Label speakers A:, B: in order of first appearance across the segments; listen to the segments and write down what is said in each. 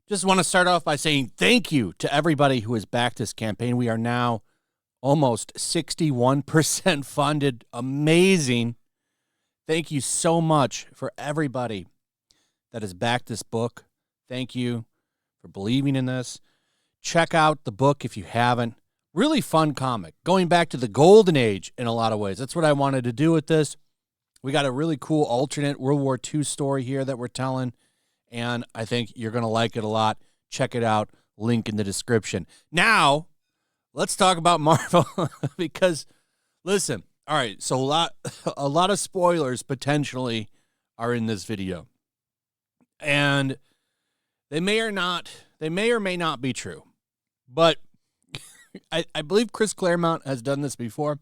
A: Just want to start off by saying thank you to everybody who has backed this campaign. We are now almost 61% funded. Amazing. Thank you so much for everybody that has backed this book. Thank you for believing in this. Check out the book if you haven't. Really fun comic. Going back to the golden age in a lot of ways. That's what I wanted to do with this. We got a really cool alternate World War II story here that we're telling, and I think you're going to like it a lot. Check it out. Link in the description. Now, let's talk about Marvel because, listen, all right, so a lot of spoilers potentially are in this video. And they may or may not be true. But I believe Chris Claremont has done this before.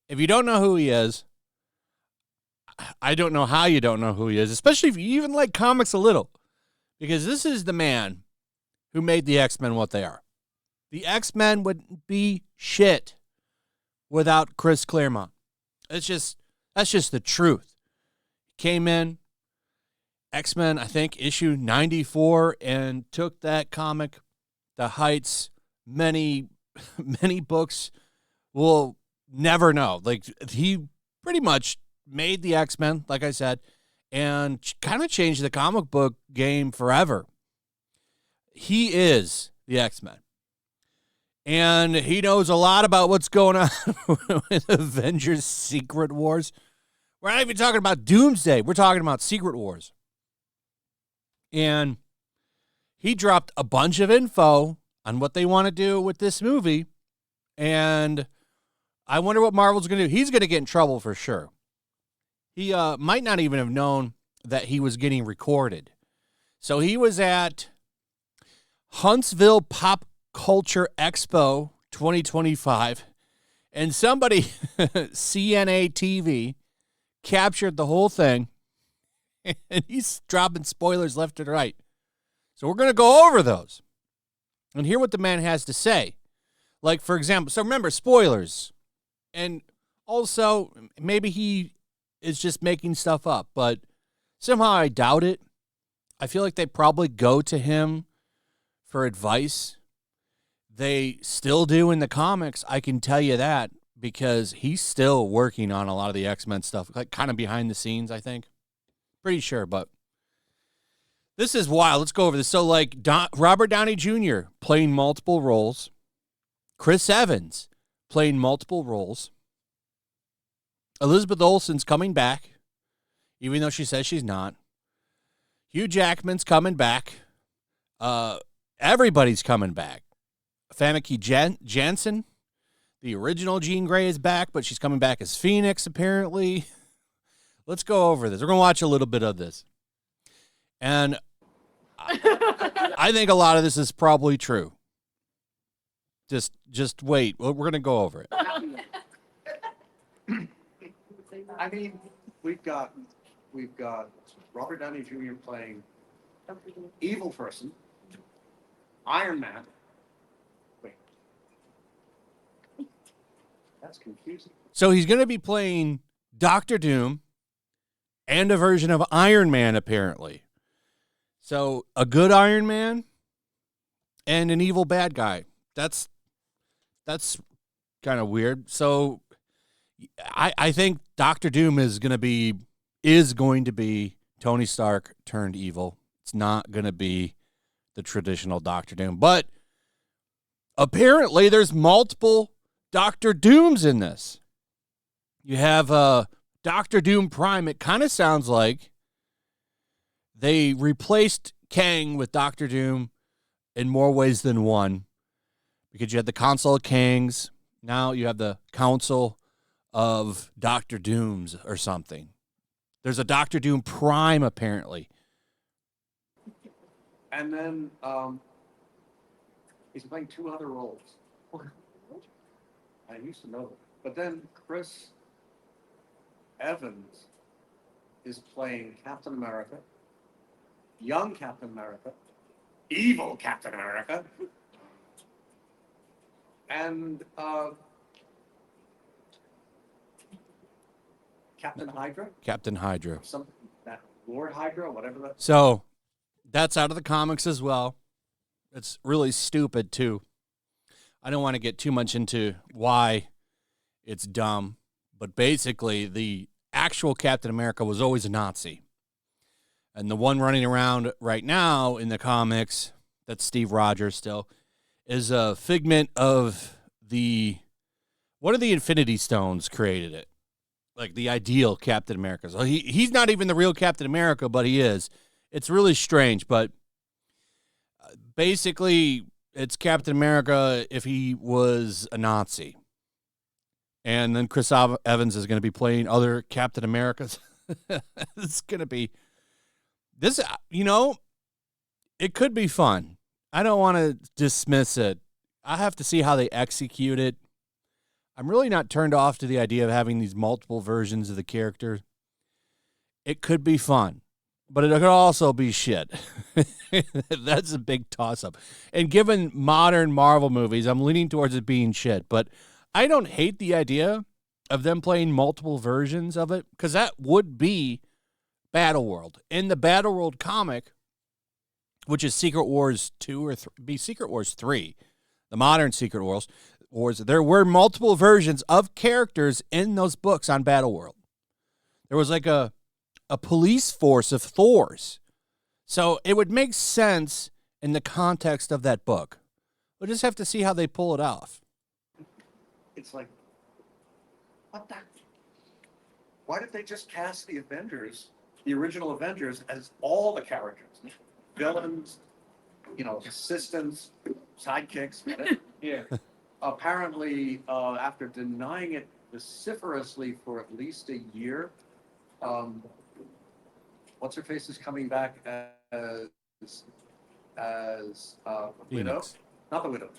A: If you don't know who he is, I don't know how you don't know who he is, especially if you even like comics a little. Because this is the man who made the X-Men what they are. The X-Men would be shit without Chris Claremont. That's just the truth. He came in, X-Men, I think, issue 94, and took that comic to heights many books will never know. Like, he pretty much made the X-Men, like I said, and kind of changed the comic book game forever. He is the X-Men. And he knows a lot about what's going on with Avengers Secret Wars. We're not even talking about Doomsday. We're talking about Secret Wars. And he dropped a bunch of info on what they want to do with this movie. And I wonder what Marvel's going to do. He's going to get in trouble for sure. He might not even have known that he was getting recorded. So he was at Huntsville Pop Culture Expo 2025, and somebody, CNA TV, captured the whole thing, and he's dropping spoilers left and right. So we're going to go over those and hear what the man has to say. Like, for example, so remember, spoilers. And also, maybe he is just making stuff up, but somehow I doubt it. I feel like they probably go to him for advice. They still do in the comics, I can tell you that, because he's still working on a lot of the X-Men stuff, like kind of behind the scenes, I think. Pretty sure, but this is wild. Let's go over this. So, like, Robert Downey Jr. playing multiple roles. Chris Evans playing multiple roles. Elizabeth Olsen's coming back, even though she says she's not. Hugh Jackman's coming back. Everybody's coming back. Famke Janssen, the original Jean Grey, is back, but she's coming back as Phoenix, apparently. Let's go over this. We're going to watch a little bit of this. And I think a lot of this is probably true. Just wait. We're going to go over it.
B: I mean, we've got Robert Downey Jr. playing evil person, Iron Man. Wait, that's confusing.
A: So he's going to be playing Doctor Doom and a version of Iron Man, apparently. So a good Iron Man and an evil bad guy. That's kind of weird. So I think Doctor Doom is going to be Tony Stark turned evil. It's not going to be the traditional Doctor Doom. But apparently there's multiple Doctor Dooms in this. You have Doctor Doom Prime. It kind of sounds like they replaced Kang with Doctor Doom in more ways than one, because you had the Council of Kangs. Now you have the Council of Doctor Dooms or something. There's a Doctor Doom Prime, apparently.
B: And then he's playing two other roles. I used to know that. But then Chris Evans is playing Captain America, young Captain America, evil Captain America, and Captain Hydra?
A: Captain Hydra.
B: Something that Lord Hydra, whatever that.
A: So that's out of the comics as well. It's really stupid, too. I don't want to get too much into why it's dumb, but basically the actual Captain America was always a Nazi. And the one running around right now in the comics, that's Steve Rogers still, is a figment of one of the Infinity Stones created it. Like the ideal Captain America. So he's not even the real Captain America, but he is. It's really strange, but basically it's Captain America if he was a Nazi. And then Chris Evans is going to be playing other Captain Americas. It's going to be this, it could be fun. I don't want to dismiss it. I have to see how they execute it. I'm really not turned off to the idea of having these multiple versions of the character. It could be fun, but it could also be shit. That's a big toss-up. And given modern Marvel movies, I'm leaning towards it being shit. But I don't hate the idea of them playing multiple versions of it, because that would be Battleworld. In the Battleworld comic, which is Secret Wars 2 or Secret Wars 3, the modern Secret Wars, there were multiple versions of characters in those books on Battleworld. There was like a police force of Thors. So it would make sense in the context of that book. We'll just have to see how they pull it off.
B: It's like, what the? Why did they just cast the Avengers, the original Avengers, as all the characters? Villains, assistants, sidekicks. Yeah. Apparently, after denying it vociferously for at least a year, what's-her-face is coming back as Widow. Not the Widow.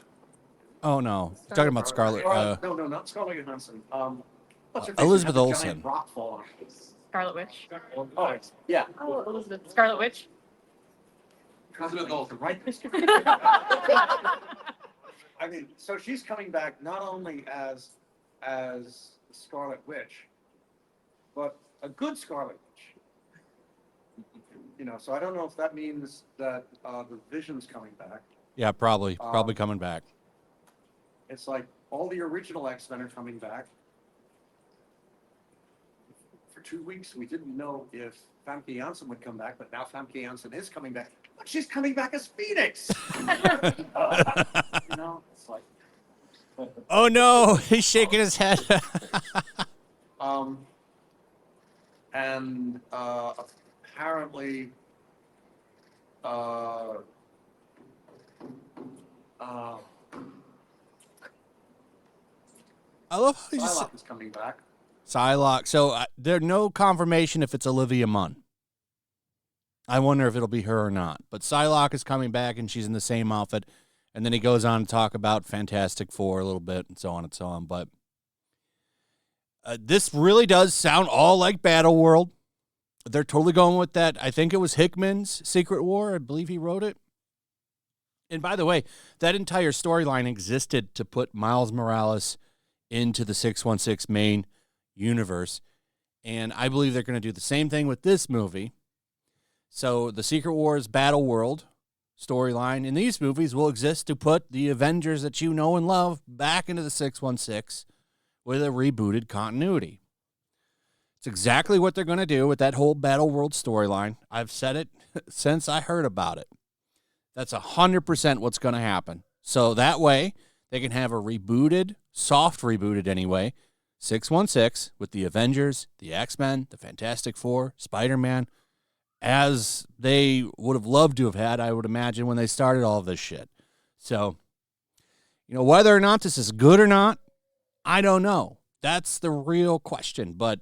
A: Oh, no. You're talking about Scarlet.
B: No, not Scarlett Johansson.
A: Elizabeth Olsen.
C: Scarlet Witch.
B: Oh, yeah.
C: Oh, Elizabeth. Scarlet Witch.
B: Elizabeth Olsen, right? I mean, so she's coming back not only as Scarlet Witch, but a good Scarlet Witch. So I don't know if that means that the Vision's coming back.
A: Yeah, probably coming back.
B: It's like all the original X-Men are coming back. For 2 weeks, we didn't know if Famke Janssen would come back, but now Famke Janssen is coming back. But she's coming back as Phoenix. It's like.
A: Oh no, he's shaking his head.
B: And apparently,
A: I love how he
B: Psylocke is coming back.
A: Psylocke. So there's no confirmation if it's Olivia Munn. I wonder if it'll be her or not. But Psylocke is coming back, and she's in the same outfit. And then he goes on to talk about Fantastic Four a little bit, and so on and so on. But this really does sound all like Battleworld. They're totally going with that. I think it was Hickman's Secret War. I believe he wrote it. And by the way, that entire storyline existed to put Miles Morales into the 616 main universe. And I believe they're going to do the same thing with this movie. So the Secret Wars Battleworld storyline in these movies will exist to put the Avengers that you know and love back into the 616 with a rebooted continuity. It's exactly what they're going to do with that whole Battleworld storyline. I've said it since I heard about it. That's 100% what's going to happen. So that way, they can have a rebooted, soft rebooted anyway, 616 with the Avengers, the X-Men, the Fantastic Four, Spider-Man, as they would have loved to have had, I would imagine, when they started all of this shit. So, whether or not this is good or not, I don't know. That's the real question. But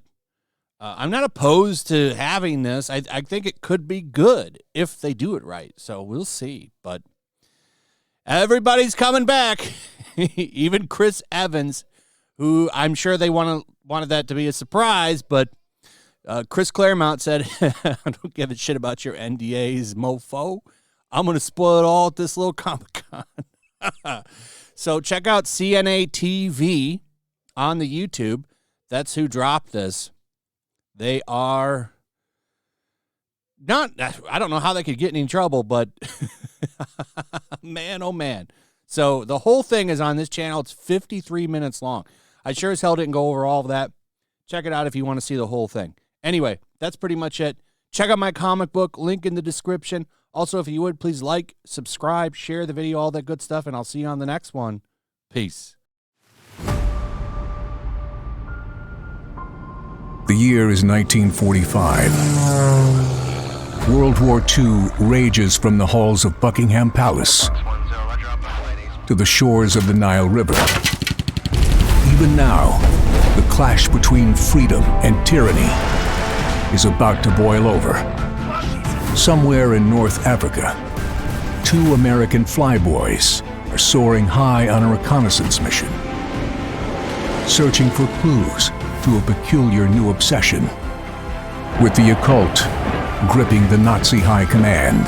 A: I'm not opposed to having this. I think it could be good if they do it right. So we'll see. But everybody's coming back. Even Chris Evans, who I'm sure they wanted that to be a surprise, but Chris Claremont said, I don't give a shit about your NDAs, mofo. I'm going to spoil it all at this little Comic-Con. So check out CNA TV on the YouTube. That's who dropped this. They are not, I don't know how they could get in any trouble, but man, oh man. So the whole thing is on this channel. It's 53 minutes long. I sure as hell didn't go over all of that. Check it out if you want to see the whole thing. Anyway, that's pretty much it. Check out my comic book, link in the description. Also, if you would, please like, subscribe, share the video, all that good stuff, and I'll see you on the next one. Peace.
D: The year is 1945. World War II rages from the halls of Buckingham Palace to the shores of the Nile River. Even now, the clash between freedom and tyranny is about to boil over. Somewhere in North Africa, 2 American flyboys are soaring high on a reconnaissance mission, searching for clues to a peculiar new obsession with the occult gripping the Nazi high command.